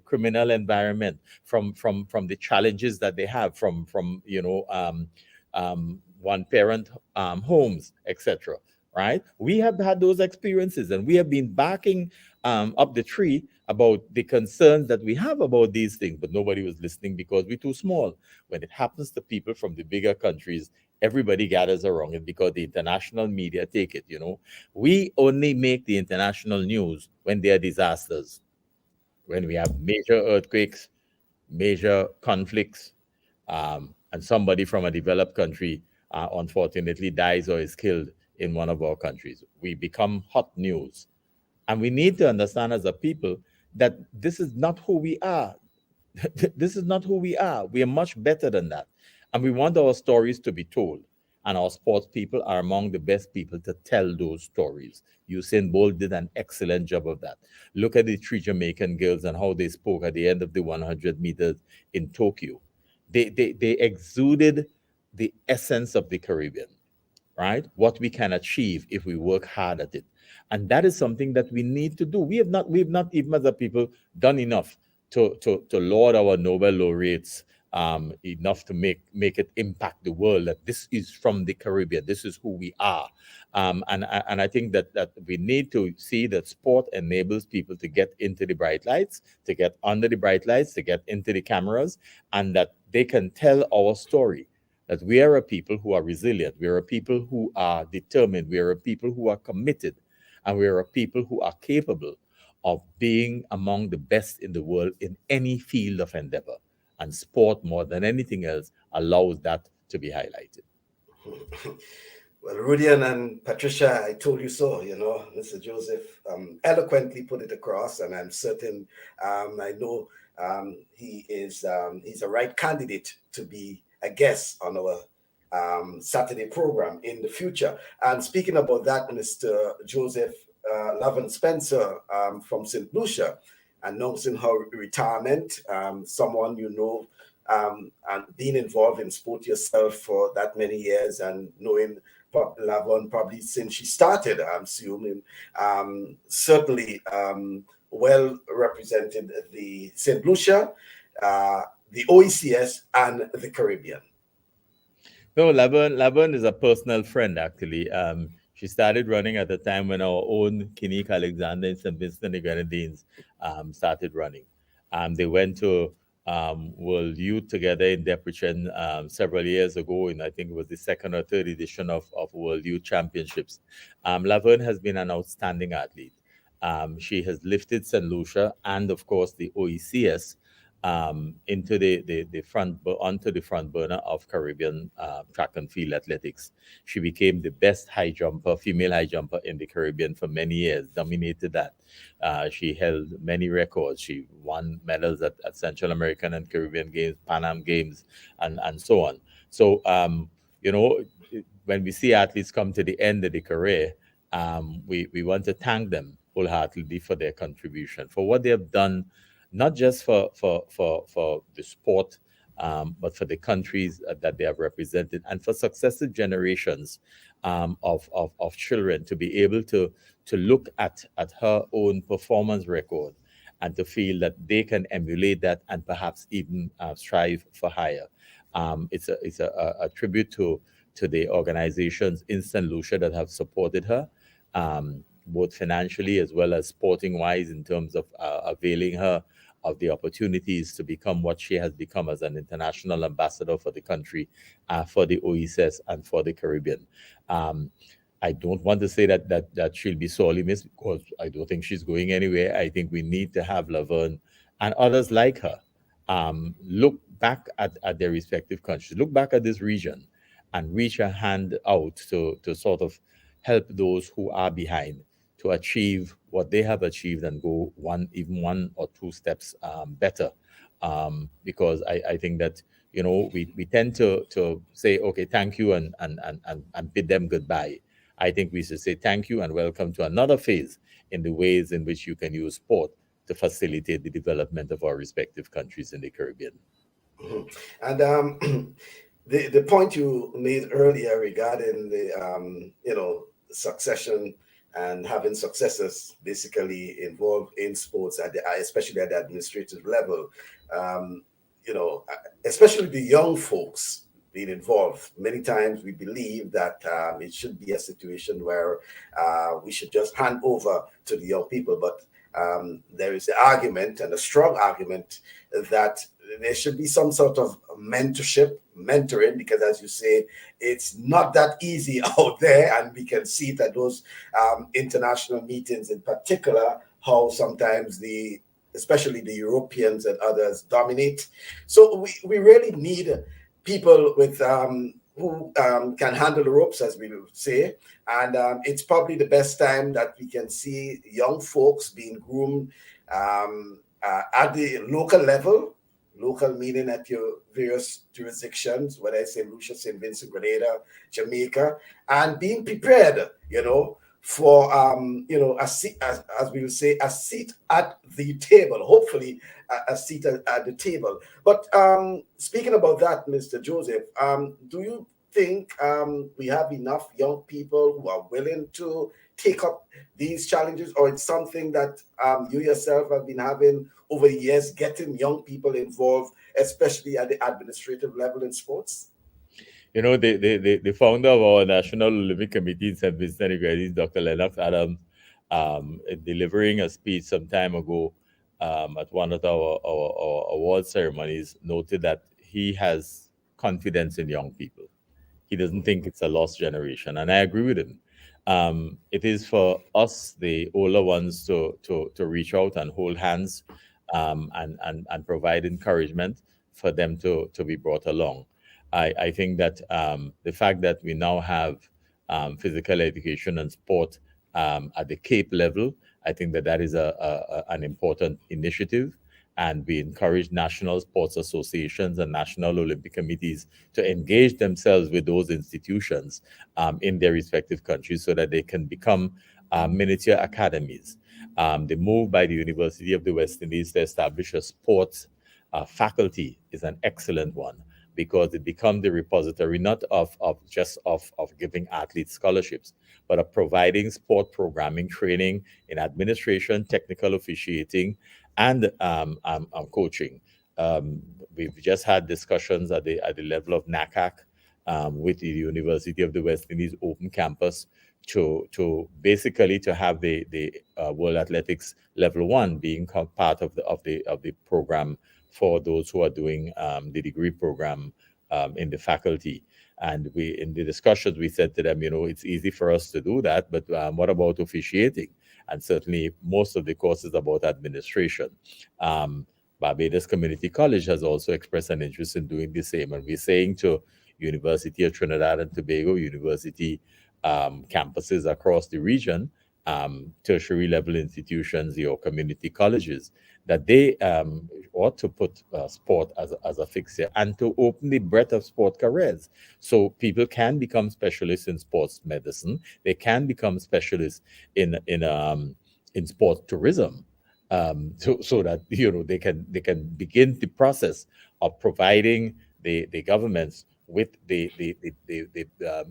criminal environment, from the challenges that they have from one-parent homes, etc. Right? We have had those experiences, and we have been backing up the tree about the concerns that we have about these things, but nobody was listening because we're too small. When it happens to people from the bigger countries, everybody gathers around it because the international media take it. We only make the international news when there are disasters, when we have major earthquakes, major conflicts, and somebody from a developed country unfortunately dies or is killed in one of our countries. We become hot news. And we need to understand as a people that this is not who we are. This is not who we are. We are much better than that. And we want our stories to be told. And our sports people are among the best people to tell those stories. Usain Bolt did an excellent job of that. Look at the 3 Jamaican girls and how they spoke at the end of the 100 meters in Tokyo. They exuded the essence of the Caribbean, right? What we can achieve if we work hard at it. And that is something that we need to do. We've not even as a people done enough to laud our Nobel laureates enough to make it impact the world, that this is from the Caribbean, this is who we are. And I think that we need to see that sport enables people to get into the bright lights, to get under the bright lights, to get into the cameras, and that they can tell our story. That we are a people who are resilient, we are a people who are determined, we are a people who are committed, and we are a people who are capable of being among the best in the world in any field of endeavor. And sport, more than anything else, allows that to be highlighted. Well, Rudian and Patricia, I told you so. Mr. Joseph eloquently put it across, and I'm certain, I know he's a right candidate to be a guest on our Saturday program in the future. And speaking about that, Mr. Joseph Lavin Spencer from St. Lucia, announcing her retirement, someone and being involved in sport yourself for that many years and knowing Lavon probably since she started, I'm assuming, certainly well represented the St. Lucia, the OECS, and the Caribbean. No, Lavon is a personal friend, actually. She started running at the time when our own Kinnick Alexander in St Vincent and the Grenadines started running. They went to World Youth together in Deprechin several years ago, and I think it was the 2nd or 3rd edition of World Youth Championships. Laverne has been an outstanding athlete. She has lifted St. Lucia and, of course, the OECS onto the front burner of Caribbean track and field athletics. She became the best female high jumper in the Caribbean for many years, dominated that. She held many records. She won medals at Central American and Caribbean Games, Pan Am Games, and so on. So, when we see athletes come to the end of the career, we want to thank them wholeheartedly for their contribution, for what they have done, not just for the sport, but for the countries that they have represented, and for successive generations of children to be able to look at her own performance record and to feel that they can emulate that and perhaps even strive for higher. It's a tribute to the organizations in St. Lucia that have supported her, both financially as well as sporting-wise, in terms of availing her of the opportunities to become what she has become as an international ambassador for the country, for the OECS and for the Caribbean. I don't want to say that she'll be sorely missed, because I don't think she's going anywhere. I think we need to have Laverne and others like her look back at their respective countries, look back at this region, and reach a hand out to sort of help those who are behind to achieve what they have achieved and go one or two steps better. Because I think that we tend to say, okay, thank you and bid them goodbye. I think we should say thank you and welcome to another phase in the ways in which you can use sport to facilitate the development of our respective countries in the Caribbean. Mhm. And the point you made earlier regarding the succession and having successors basically involved in sports especially at the administrative level, um, especially the young folks being involved. Many times we believe that it should be a situation where we should just hand over to the young people, but there is the argument, and a strong argument, that there should be some sort of mentoring, because as you say, it's not that easy out there, and we can see it at those international meetings in particular, how sometimes especially the Europeans and others dominate. So we really need people with who can handle the ropes, as we would say. And it's probably the best time that we can see young folks being groomed at the local level, local meaning at your various jurisdictions, whether it's St. Lucia, St. Vincent, Grenada, Jamaica, and being prepared, for a seat, as we will say, a seat at the table. Hopefully, a seat at the table. But speaking about that, Mr. Joseph, do you think we have enough young people who are willing to take up these challenges, or it's something that you yourself have been having over the years, getting young people involved, especially at the administrative level in sports? The founder of our National Olympic Committee in St Vincent and Grenadines, Dr. Lennox Adams, delivering a speech some time ago at one of our award ceremonies, noted that he has confidence in young people. He doesn't think it's a lost generation, and I agree with him. It is for us, the older ones, to reach out and hold hands, and provide encouragement for them to be brought along. I think that the fact that we now have physical education and sport at the Cape level, I think that is an important initiative. And we encourage national sports associations and national Olympic committees to engage themselves with those institutions in their respective countries so that they can become miniature academies. The move by the University of the West Indies to establish a sports faculty is an excellent one, because it becomes the repository not of giving athletes scholarships, but of providing sport programming, training in administration, technical officiating, and coaching. We've just had discussions at the level of NACAC with the University of the West Indies Open Campus to basically to have the World Athletics Level 1 being part of the program for those who are doing the degree program in the faculty. And in the discussions, we said to them, it's easy for us to do that, but what about officiating? And certainly most of the courses about administration. Barbados Community College has also expressed an interest in doing the same. And we're saying to University of Trinidad and Tobago, university campuses across the region, tertiary level institutions, your community colleges, that they ought to put sport as a fixture and to open the breadth of sport careers. So people can become specialists in sports medicine. They can become specialists in sports tourism, so that they can begin the process of providing the governments with the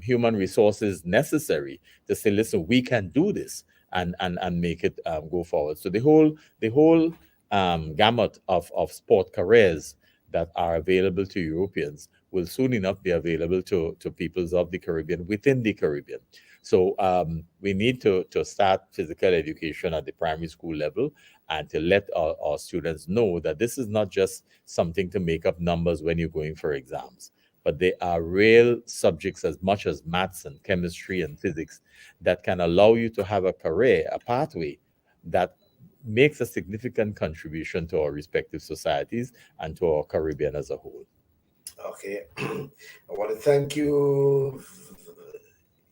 human resources necessary to say, listen, we can do this and make it go forward. So the whole gamut of sport careers that are available to Europeans will soon enough be available to peoples of the Caribbean within the Caribbean. So we need to start physical education at the primary school level and to let our students know that this is not just something to make up numbers when you're going for exams, but they are real subjects as much as maths and chemistry and physics that can allow you to have a career, a pathway that makes a significant contribution to our respective societies and to our Caribbean as a whole. Okay. I want to thank you.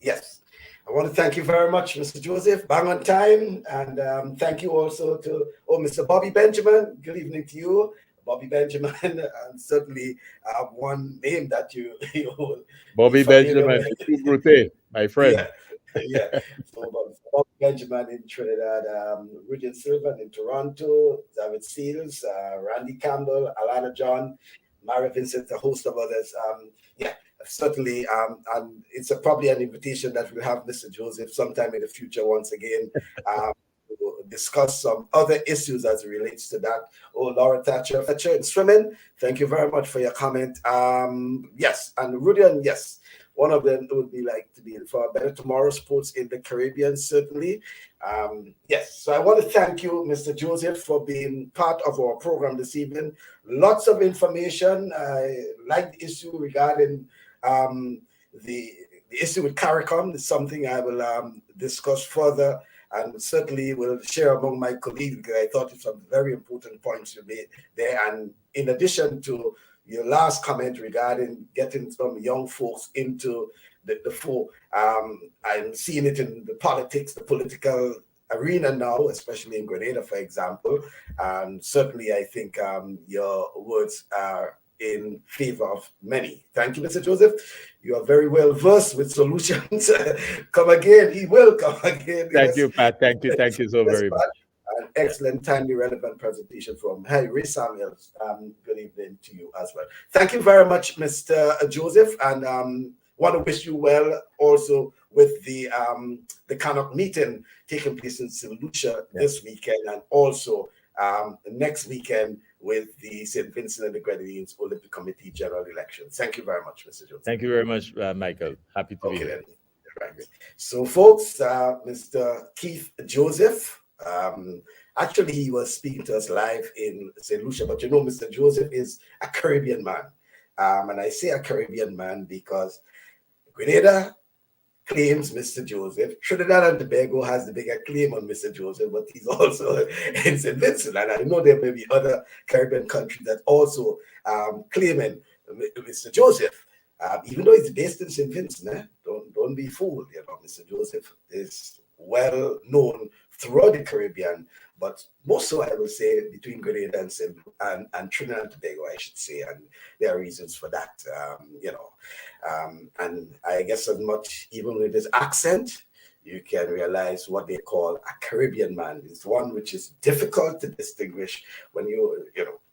Yes. I want to thank you very much, Mr. Joseph. Bang on time. And thank you also to Mr. Bobby Benjamin. Good evening to you. Bobby Benjamin, and certainly one name that you will Bobby be familiar Benjamin, with. the true brute, my friend. Yeah, yeah. So Bob Benjamin in Trinidad, Rudian Silvan in Toronto, David Seals, Randy Campbell, Alana John, Mara Vincent, a host of others. Yeah, certainly. And it's probably an invitation that we'll have Mr. Joseph sometime in the future once again. To discuss some other issues as it relates to that. Oh, Laura Thatcher in swimming. Thank you very much for your comment. Yes, and Rudian, yes. One of them would be like to be for a better tomorrow sports in the Caribbean, certainly. Yes, so I want to thank you, Mr. Joseph, for being part of our program this evening. Lots of information. I like the issue regarding the issue with CARICOM. It's something I will discuss further and certainly will share among my colleagues because I thought it's some very important points you made there. And in addition to your last comment regarding getting some young folks into the fore. I'm seeing it in the politics, the political arena now, especially in Grenada, for example. And certainly, I think your words are in favor of many. Thank you, Mr. Joseph. You are very well versed with solutions. Come again. He will come again. Thank you, Pat. Thank you. Thank you so very much. An excellent, timely, relevant presentation from Ray Samuels. Good evening to you as well. Thank you very much, Mr. Joseph, and want to wish you well also with the CANOC meeting taking place in St. Lucia this weekend, and also next weekend with the St. Vincent and the Grenadines Olympic Committee general election. Thank you very much, Mr. Joseph. Thank you very much, Michael. Happy to be here. Right. So, folks, Mr. Keith Joseph, actually, he was speaking to us live in St. Lucia, but you know, Mr. Joseph is a Caribbean man. And I say a Caribbean man because Grenada claims Mr. Joseph. Trinidad and Tobago has the bigger claim on Mr. Joseph, but he's also in St. Vincent. And I know there may be other Caribbean countries that also claiming Mr. Joseph. Even though he's based in St. Vincent, don't be fooled. You know, Mr. Joseph is well known throughout the Caribbean, but most so I will say between Grenada and Trinidad and Tobago, I should say, and there are reasons for that. And I guess as much even with his accent, you can realize what they call a Caribbean man. It's one which is difficult to distinguish when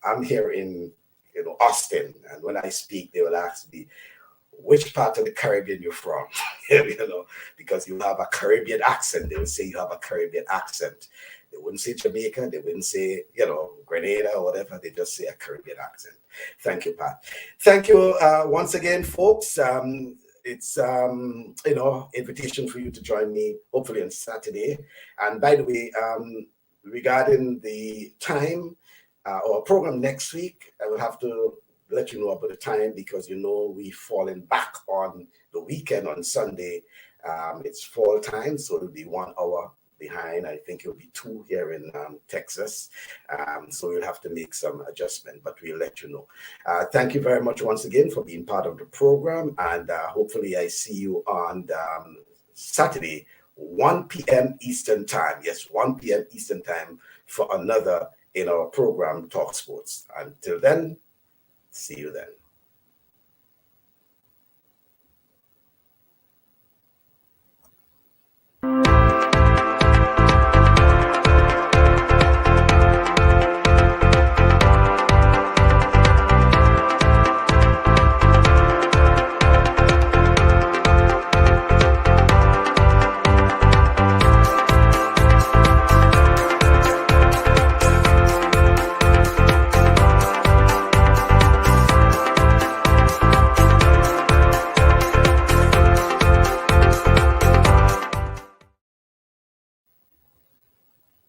I'm here in Austin, and when I speak, they will ask me, which part of the Caribbean you're from? Because you have a Caribbean accent. They will say you have a Caribbean accent. They wouldn't say Jamaica. They wouldn't say, Grenada or whatever. They just say a Caribbean accent. Thank you, Pat. Thank you once again, folks. It's, invitation for you to join me, hopefully on Saturday. And by the way, regarding the time, our program next week, I will have to let you know about the time because we've fallen back on the weekend on Sunday. It's fall time, so it'll be 1 hour behind. I think it'll be 2 here in Texas. So we'll have to make some adjustment, but we'll let you know. Thank you very much once again for being part of the program, and hopefully I see you on Saturday, 1 p.m. Eastern Time. Yes, 1 p.m. Eastern Time for another in our program, Talk Sports. Until then, see you then.